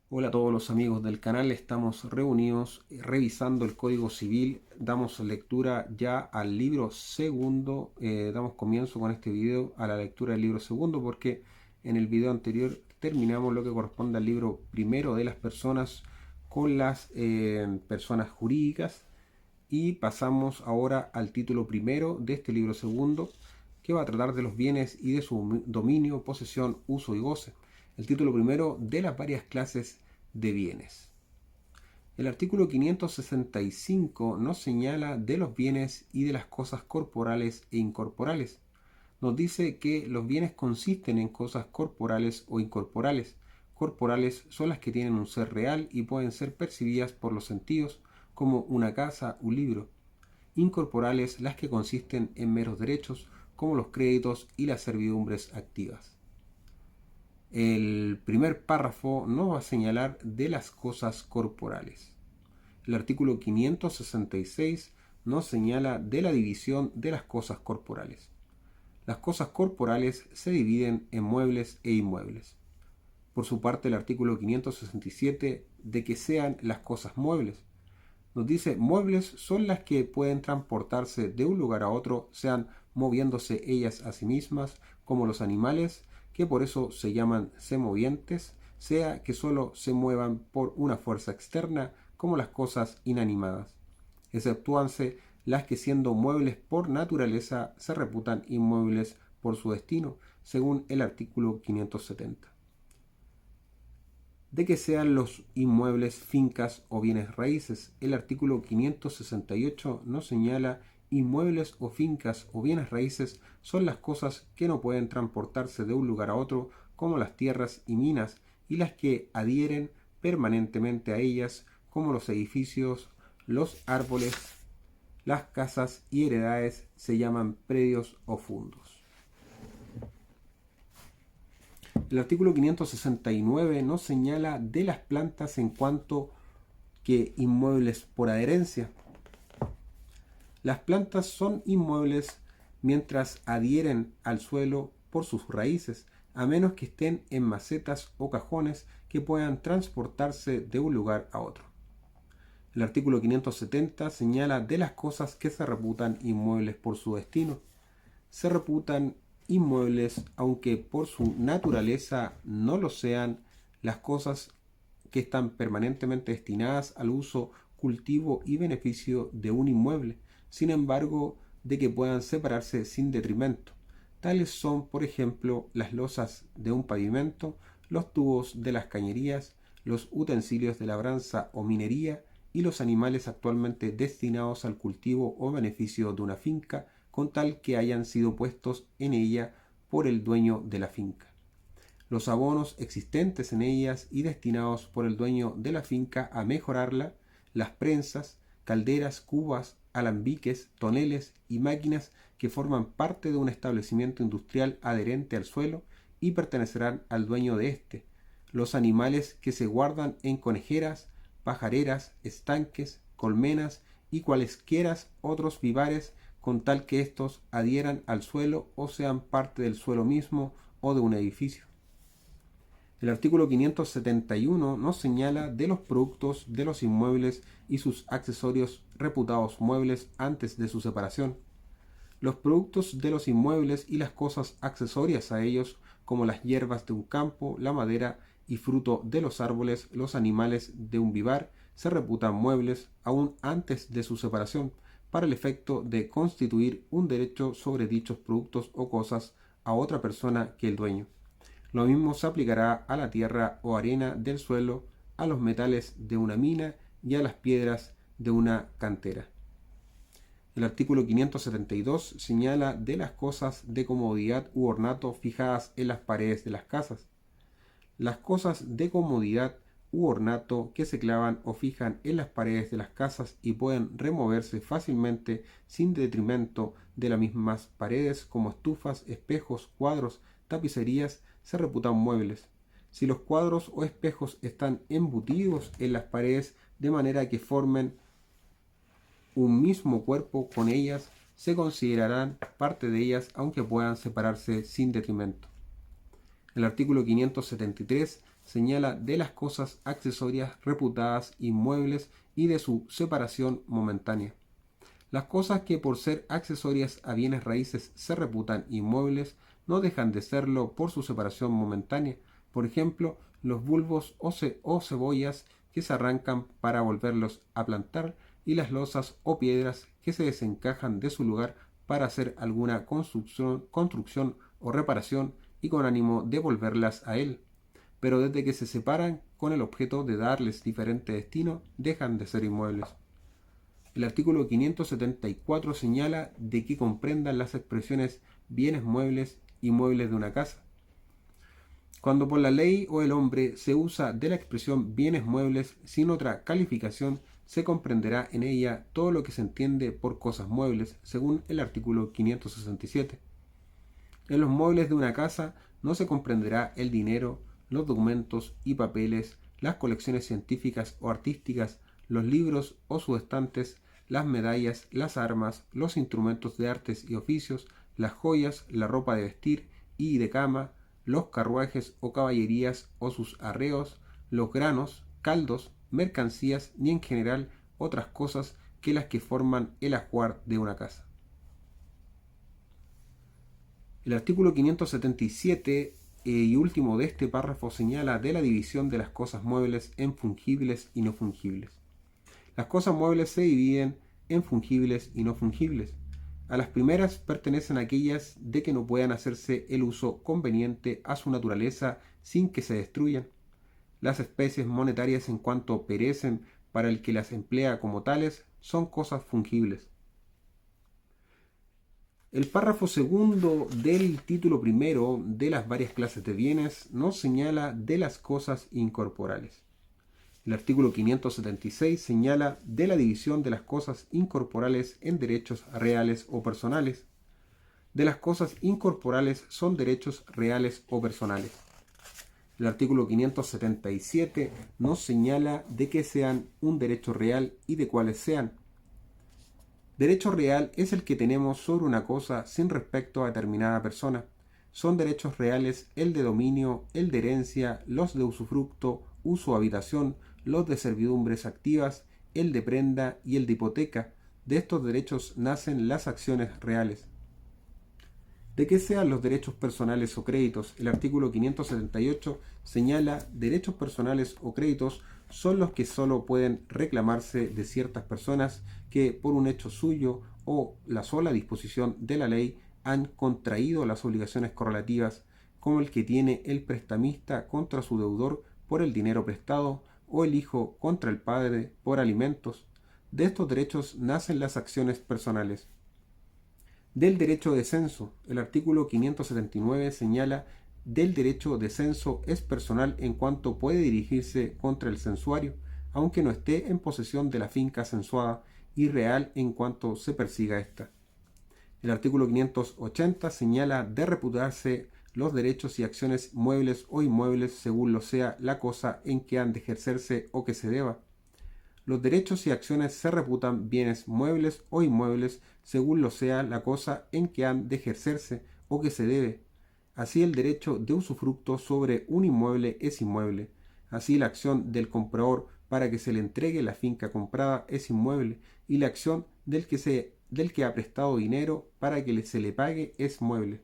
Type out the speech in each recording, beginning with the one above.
Hola a todos los amigos del canal, estamos reunidos revisando el Código Civil, damos lectura ya al libro segundo, damos comienzo con este video a la lectura del libro segundo porque en el video anterior terminamos lo que corresponde al libro primero de las personas con las personas jurídicas y pasamos ahora al título primero de este libro segundo que va a tratar de los bienes y de su dominio, posesión, uso y goce. El título primero de las varias clases de bienes. El artículo 565 nos señala de los bienes y de las cosas corporales e incorporales. Nos dice que los bienes consisten en cosas corporales o incorporales. Corporales son las que tienen un ser real y pueden ser percibidas por los sentidos, como una casa, un libro. Incorporales las que consisten en meros derechos, como los créditos y las servidumbres activas. El primer párrafo nos va a señalar de las cosas corporales. El artículo 566 nos señala de la división de las cosas corporales. Las cosas corporales se dividen en muebles e inmuebles. Por su parte, el artículo 567 de que sean las cosas muebles. Nos dice, muebles son las que pueden transportarse de un lugar a otro, sean moviéndose ellas a sí mismas, como los animales, que por eso se llaman semovientes, sea que solo se muevan por una fuerza externa, como las cosas inanimadas. Exceptúanse las que siendo muebles por naturaleza se reputan inmuebles por su destino, según el artículo 570. De que sean los inmuebles fincas o bienes raíces. El artículo 568 nos señala inmuebles o fincas o bienes raíces son las cosas que no pueden transportarse de un lugar a otro, como las tierras y minas, y las que adhieren permanentemente a ellas, como los edificios, los árboles, las casas y heredades, se llaman predios o fundos. El artículo 569 nos señala de las plantas en cuanto que inmuebles por adherencia. Las plantas son inmuebles mientras adhieren al suelo por sus raíces, a menos que estén en macetas o cajones que puedan transportarse de un lugar a otro. El artículo 570 señala de las cosas que se reputan inmuebles por su destino. Se reputan inmuebles, aunque por su naturaleza no lo sean, las cosas que están permanentemente destinadas al uso, cultivo y beneficio de un inmueble, sin embargo, de que puedan separarse sin detrimento. Tales son, por ejemplo, las losas de un pavimento, los tubos de las cañerías, los utensilios de labranza o minería y los animales actualmente destinados al cultivo o beneficio de una finca, con tal que hayan sido puestos en ella por el dueño de la finca. Los abonos existentes en ellas y destinados por el dueño de la finca a mejorarla, las prensas, calderas, cubas, alambiques, toneles y máquinas que forman parte de un establecimiento industrial adherente al suelo y pertenecerán al dueño de éste, los animales que se guardan en conejeras, pajareras, estanques, colmenas y cualesquiera otros vivares, con tal que éstos adhieran al suelo o sean parte del suelo mismo o de un edificio. El artículo 571 nos señala de los productos de los inmuebles y sus accesorios reputados muebles antes de su separación. Los productos de los inmuebles y las cosas accesorias a ellos, como las hierbas de un campo, la madera y fruto de los árboles, los animales de un vivar, se reputan muebles aún antes de su separación, para el efecto de constituir un derecho sobre dichos productos o cosas a otra persona que el dueño. Lo mismo se aplicará a la tierra o arena del suelo, a los metales de una mina y a las piedras de una cantera. El artículo 572 señala de las cosas de comodidad u ornato fijadas en las paredes de las casas. Las cosas de comodidad u ornato que se clavan o fijan en las paredes de las casas y pueden removerse fácilmente sin detrimento de las mismas paredes, como estufas, espejos, cuadros, tapicerías, se reputan muebles. Si los cuadros o espejos están embutidos en las paredes de manera que formen un mismo cuerpo con ellas, se considerarán parte de ellas aunque puedan separarse sin detrimento. El artículo 573 señala de las cosas accesorias reputadas inmuebles y de su separación momentánea. Las cosas que por ser accesorias a bienes raíces se reputan inmuebles no dejan de serlo por su separación momentánea. Por ejemplo, los bulbos o cebollas que se arrancan para volverlos a plantar y las losas o piedras que se desencajan de su lugar para hacer alguna construcción o reparación y con ánimo de volverlas a él. Pero desde que se separan con el objeto de darles diferente destino, dejan de ser inmuebles. El artículo 574 señala de que comprendan las expresiones bienes muebles y muebles de una casa. Cuando por la ley o el hombre se usa de la expresión bienes muebles sin otra calificación, se comprenderá en ella todo lo que se entiende por cosas muebles, según el artículo 567. En los muebles de una casa no se comprenderá el dinero, los documentos y papeles, las colecciones científicas o artísticas, los libros o sus estantes, las medallas, las armas, los instrumentos de artes y oficios, las joyas, la ropa de vestir y de cama, los carruajes o caballerías o sus arreos, los granos, caldos, mercancías, ni en general otras cosas que las que forman el ajuar de una casa. El artículo 577 y último de este párrafo señala de la división de las cosas muebles en fungibles y no fungibles. Las cosas muebles se dividen en fungibles y no fungibles. A las primeras pertenecen aquellas de que no puedan hacerse el uso conveniente a su naturaleza sin que se destruyan. Las especies monetarias, en cuanto perecen para el que las emplea como tales, son cosas fungibles. El párrafo segundo del título primero de las varias clases de bienes nos señala de las cosas incorporales. El artículo 576 señala de la división de las cosas incorporales en derechos reales o personales. De las cosas incorporales son derechos reales o personales. El artículo 577 nos señala de que sean un derecho real y de cuáles sean. Derecho real es el que tenemos sobre una cosa sin respecto a determinada persona. Son derechos reales el de dominio, el de herencia, los de usufructo, uso o habitación, los de servidumbres activas, el de prenda y el de hipoteca. De estos derechos nacen las acciones reales. De que sean los derechos personales o créditos, el artículo 578 señala derechos personales o créditos son los que solo pueden reclamarse de ciertas personas que por un hecho suyo o la sola disposición de la ley han contraído las obligaciones correlativas, como el que tiene el prestamista contra su deudor por el dinero prestado o el hijo contra el padre por alimentos. De estos derechos nacen las acciones personales. Del derecho de censo, el artículo 579 señala del derecho de censo es personal en cuanto puede dirigirse contra el censuario, aunque no esté en posesión de la finca censuada, y real en cuanto se persiga ésta. El artículo 580 señala de reputarse los derechos y acciones muebles o inmuebles según lo sea la cosa en que han de ejercerse o que se deba. Los derechos y acciones se reputan bienes muebles o inmuebles según lo sea la cosa en que han de ejercerse o que se debe. Así el derecho de usufructo sobre un inmueble es inmueble. Así la acción del comprador para que se le entregue la finca comprada es inmueble, y la acción del que ha prestado dinero para que se le pague es mueble.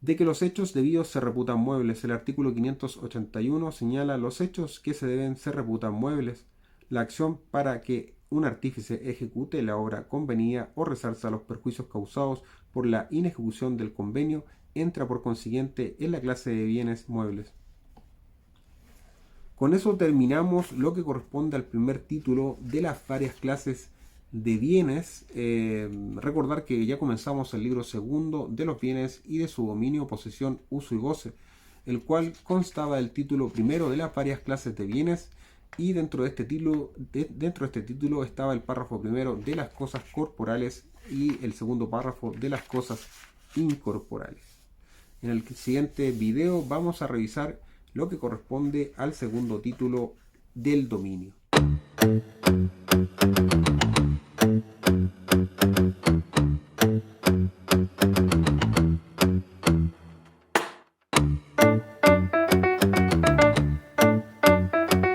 De que los hechos debidos se reputan muebles, el artículo 581 señala los hechos que se deben se reputan muebles. La acción para que un artífice ejecute la obra convenida o resarza los perjuicios causados por la inejecución del convenio entra por consiguiente en la clase de bienes muebles. Con eso terminamos lo que corresponde al primer título de las varias clases de bienes. Recordar que ya comenzamos el libro segundo de los bienes y de su dominio, posesión, uso y goce, el cual constaba del título primero de las varias clases de bienes, y dentro de este título estaba el párrafo primero de las cosas corporales y el segundo párrafo de las cosas incorporales. En el siguiente video vamos a revisar lo que corresponde al segundo título del dominio.